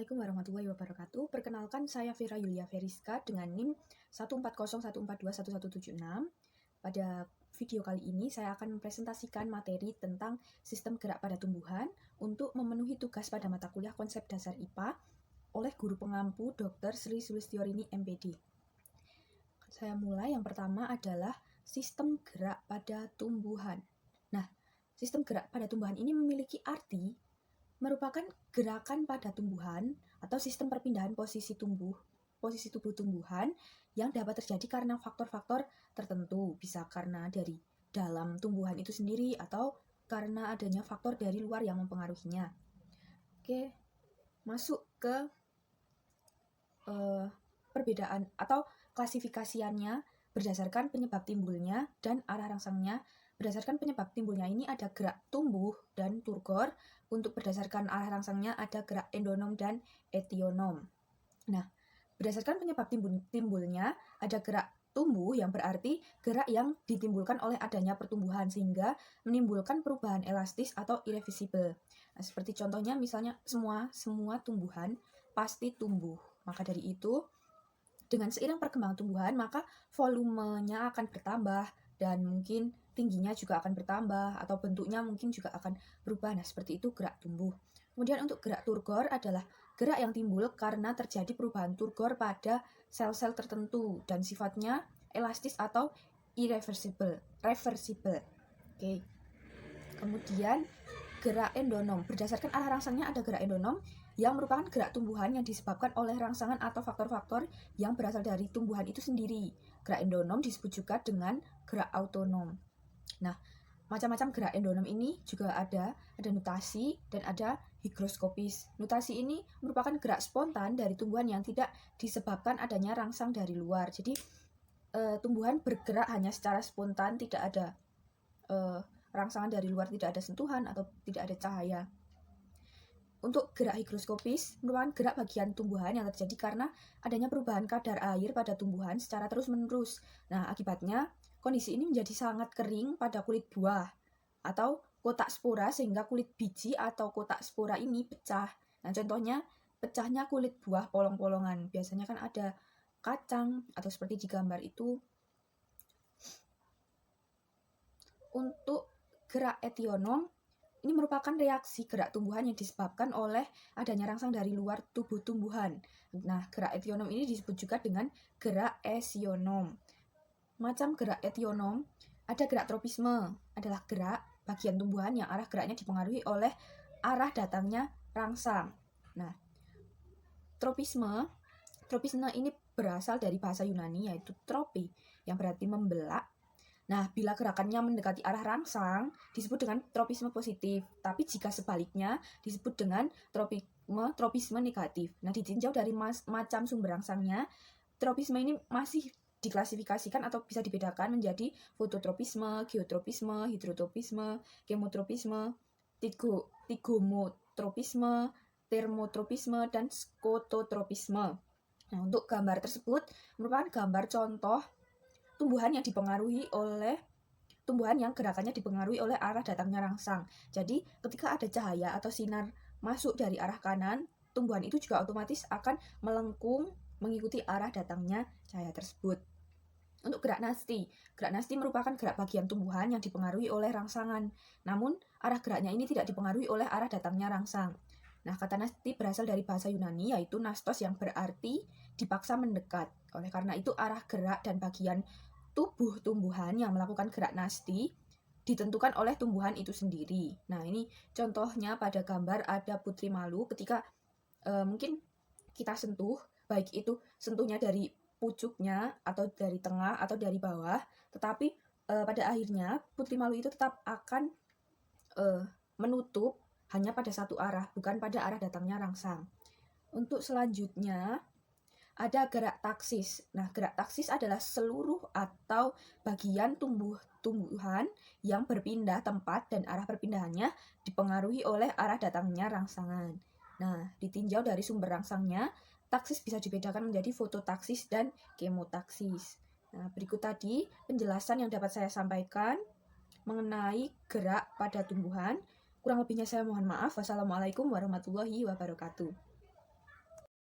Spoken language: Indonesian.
Assalamualaikum warahmatullahi wabarakatuh. Perkenalkan, saya Vera Yulia Veriska dengan NIM 14014211176. Pada video kali ini saya akan mempresentasikan materi tentang sistem gerak pada tumbuhan untuk memenuhi tugas pada mata kuliah konsep dasar IPA oleh guru pengampu Dr. Sri Sulistyorini MPD. Saya mulai. Yang pertama adalah sistem gerak pada tumbuhan. Nah, sistem gerak pada tumbuhan ini memiliki arti merupakan gerakan pada tumbuhan atau sistem perpindahan posisi tubuh tumbuhan yang dapat terjadi karena faktor-faktor tertentu, bisa karena dari dalam tumbuhan itu sendiri atau karena adanya faktor dari luar yang mempengaruhinya. Oke, masuk ke perbedaan atau klasifikasiannya berdasarkan penyebab timbulnya dan arah rangsangnya. Berdasarkan penyebab timbulnya ini ada gerak tumbuh dan turgor. Untuk berdasarkan arah rangsangnya ada gerak endonom dan etionom. Nah, berdasarkan penyebab timbulnya ada gerak tumbuh yang berarti gerak yang ditimbulkan oleh adanya pertumbuhan sehingga menimbulkan perubahan elastis atau irreversible. Nah, seperti contohnya misalnya semua tumbuhan pasti tumbuh. Maka dari itu, dengan seiring perkembangan tumbuhan, maka volumenya akan bertambah dan mungkin tingginya juga akan bertambah atau bentuknya mungkin juga akan berubah. Nah, seperti itu gerak tumbuh. Kemudian untuk gerak turgor adalah gerak yang timbul karena terjadi perubahan turgor pada sel-sel tertentu dan sifatnya elastis atau reversible. Oke. Kemudian gerak endonom. Berdasarkan arah rangsangnya ada gerak endonom yang merupakan gerak tumbuhan yang disebabkan oleh rangsangan atau faktor-faktor yang berasal dari tumbuhan itu sendiri. Gerak endonom disebut juga dengan gerak autonom. Nah, macam-macam gerak endonom ini juga ada nutasi dan ada higroskopis. Nutasi ini merupakan gerak spontan dari tumbuhan yang tidak disebabkan adanya rangsang dari luar. Jadi tumbuhan bergerak hanya secara spontan, tidak ada rangsangan dari luar, tidak ada sentuhan atau tidak ada cahaya. Untuk gerak higroskopis merupakan gerak bagian tumbuhan yang terjadi karena adanya perubahan kadar air pada tumbuhan secara terus-menerus. Nah, akibatnya kondisi ini menjadi sangat kering pada kulit buah atau kotak spora sehingga kulit biji atau kotak spora ini pecah. Nah, contohnya pecahnya kulit buah polong-polongan. Biasanya kan ada kacang atau seperti di gambar itu. Untuk gerak etionom, ini merupakan reaksi gerak tumbuhan yang disebabkan oleh adanya rangsang dari luar tubuh tumbuhan. Nah, gerak etionom ini disebut juga dengan gerak esionom. Macam gerak etionom, ada gerak tropisme, adalah gerak bagian tumbuhan yang arah geraknya dipengaruhi oleh arah datangnya rangsang. Nah, tropisme ini berasal dari bahasa Yunani yaitu tropi, yang berarti membelak. Nah, bila gerakannya mendekati arah rangsang, disebut dengan tropisme positif. Tapi jika sebaliknya, disebut dengan tropisme negatif. Nah, ditinjau dari macam sumber rangsangnya, tropisme ini masih diklasifikasikan atau bisa dibedakan menjadi fototropisme, geotropisme, hidrotropisme, kemotropisme, tigomotropisme, termotropisme, dan skototropisme. Nah, untuk gambar tersebut merupakan gambar contoh tumbuhan yang gerakannya dipengaruhi oleh arah datangnya rangsang. Jadi, ketika ada cahaya atau sinar masuk dari arah kanan, tumbuhan itu juga otomatis akan melengkung mengikuti arah datangnya cahaya tersebut. Untuk gerak nasti merupakan gerak bagian tumbuhan yang dipengaruhi oleh rangsangan. Namun, arah geraknya ini tidak dipengaruhi oleh arah datangnya rangsang. Nah, kata nasti berasal dari bahasa Yunani yaitu nastos yang berarti dipaksa mendekat. Oleh karena itu, arah gerak dan bagian tubuh tumbuhan yang melakukan gerak nasti ditentukan oleh tumbuhan itu sendiri. Nah, ini contohnya pada gambar ada putri malu ketika mungkin kita sentuh, baik itu sentuhnya dari pucuknya atau dari tengah atau dari bawah, tetapi pada akhirnya putri malu itu tetap akan menutup hanya pada satu arah, bukan pada arah datangnya rangsang. Untuk selanjutnya ada gerak taksis. Nah, gerak taksis adalah seluruh atau bagian tumbuhan yang berpindah tempat dan arah perpindahannya dipengaruhi oleh arah datangnya rangsangan. Nah, ditinjau dari sumber rangsangnya, taksis bisa dibedakan menjadi fototaksis dan kemotaksis. Nah, berikut tadi penjelasan yang dapat saya sampaikan mengenai gerak pada tumbuhan. Kurang lebihnya saya mohon maaf. Wassalamualaikum warahmatullahi wabarakatuh.